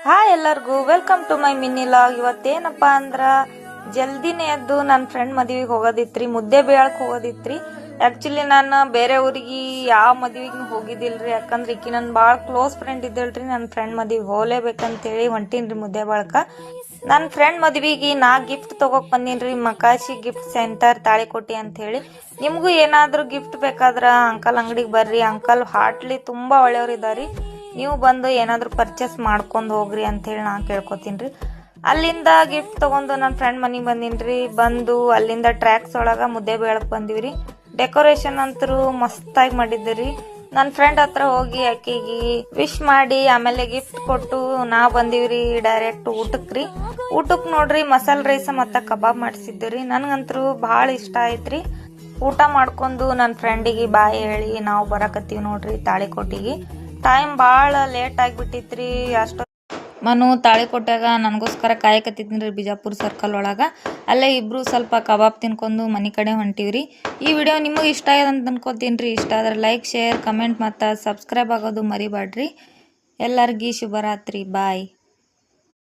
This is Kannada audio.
ಹಾಯ್ ಎಲ್ಲರಿಗೂ welcome to my mini log. ಇವತ್ತೇನಪ್ಪ ಅಂದ್ರ ಜಲ್ದಿನೇ ಎದ್ದು ನನ್ನ ಫ್ರೆಂಡ್ ಮದುವೆಗೆ ಹೋಗೋದಿತ್ರಿ, ಮುದ್ದೆ ಬೇಳಕ್ಕೆ ಹೋಗೋದಿತ್ರಿ. ಆ್ಯಕ್ಚುಲಿ ನಾನು ಬೇರೆ ಊರಿಗೆ ಯಾವ ಮದುವೆಗೂ ಹೋಗಿದ್ದಿಲ್ರಿ, ಯಾಕಂದ್ರೆ ಈಕಿ ನನ್ನ ಭಾಳ ಕ್ಲೋಸ್ ಫ್ರೆಂಡ್ ಇದ್ದಳ್ರಿ. ನನ್ನ ಫ್ರೆಂಡ್ ಮದುವೆಗೆ ಹೋಗ್ಲೇಬೇಕಂತೇಳಿ ಹೊಂಟೀನ್ರಿ ಮುದ್ದೆ ಬಾಳಕ. ನನ್ನ ಫ್ರೆಂಡ್ ಮದುವೆಗೆ ನಾ ಗಿಫ್ಟ್ ತೊಗೊಕ್ ಬಂದೀನ್ರಿ, ಮಕಾಶಿ ಗಿಫ್ಟ್ ಸೆಂಟರ್ ತಾಳಿಕೋಟಿ ಅಂತ ಹೇಳಿ. ನಿಮಗೂ ಏನಾದರೂ ಗಿಫ್ಟ್ ಬೇಕಾದ್ರೆ ಅಂಕಲ್ ಅಂಗಡಿಗೆ ಬರ್ರಿ. ಅಂಕಲ್ ಹಾರ್ಟ್ಲಿ ತುಂಬ ಒಳ್ಳೆಯವ್ರು ಇದ್ದಾರೆ, ನೀವು ಬಂದು ಏನಾದರೂ ಪರ್ಚೇಸ್ ಮಾಡ್ಕೊಂಡು ಹೋಗ್ರಿ ಅಂತೇಳಿ ನಾ ಕೇಳ್ಕೊತೀನಿ. ಅಲ್ಲಿಂದ ಗಿಫ್ಟ್ ತೊಗೊಂಡು ನನ್ನ ಫ್ರೆಂಡ್ ಮನೆಗೆ ಬಂದೀನಿ. ಬಂದು ಅಲ್ಲಿಂದ ಟ್ರ್ಯಾಕ್ಸ್ ಒಳಗೆ ಮುದ್ದೆ ಬೇಳಕ್ಕೆ ಬಂದೀವಿ. ಡೆಕೋರೇಷನ್ ಅಂತರೂ ಮಸ್ತಾಗಿ ಮಾಡಿದ್ದೀರಿ. ನನ್ನ ಫ್ರೆಂಡ್ ಹತ್ರ ಹೋಗಿ ಆಕೆಗೆ ವಿಶ್ ಮಾಡಿ ಆಮೇಲೆ ಗಿಫ್ಟ್ ಕೊಟ್ಟು ನಾ ಬಂದೀವ್ರಿ ಡೈರೆಕ್ಟ್ ಊಟಕ್ಕೆ ಊಟಕ್ಕೆ ನೋಡ್ರಿ ಮಸಾಲೆ ರೈಸ್ ಮತ್ತು ಕಬಾಬ್ ಮಾಡಿಸಿದ್ದೀರಿ. ನನಗಂತರೂ ಭಾಳ ಇಷ್ಟ ಆಯ್ತ್ರಿ. ಊಟ ಮಾಡ್ಕೊಂಡು ನನ್ನ ಫ್ರೆಂಡಿಗೆ ಬಾಯ್ ಹೇಳಿ ನಾವು ಬರಕತ್ತೀವಿ ನೋಡ್ರಿ ತಾಳಿಕೋಟಿಗೆ. ಟೈಮ್ ಭಾಳ ಲೇಟ್ ಆಗಿಬಿಟ್ಟಿತ್ರಿ. ಅಷ್ಟು ಮನು ತಾಳಿಕೋಟ್ಯಾಗ ನನಗೋಸ್ಕರ ಕಾಯಕತ್ತಿದ್ನಿ ರೀ ಬಿಜಾಪುರ ಸರ್ಕಲ್ ಒಳಗೆ. ಅಲ್ಲೇ ಇಬ್ಬರು ಸ್ವಲ್ಪ ಕಬಾಬ್ ತಿನ್ಕೊಂಡು ಮನೆ ಕಡೆ ಹೊಂಟೀವ್ರಿ. ಈ ವಿಡಿಯೋ ನಿಮಗೆ ಇಷ್ಟ ಆಗಿದೆ ಅಂತ ಅನ್ಕೋತೀನಿ ರೀ. ಇಷ್ಟ ಆದ್ರೆ ಲೈಕ್, ಶೇರ್, ಕಮೆಂಟ್ ಮತ್ತು ಸಬ್ಸ್ಕ್ರೈಬ್ ಆಗೋದು ಮರಿಬೇಡ್ರಿ. ಎಲ್ಲರಿಗೂ ಶುಭರಾತ್ರಿ. ಬಾಯ್.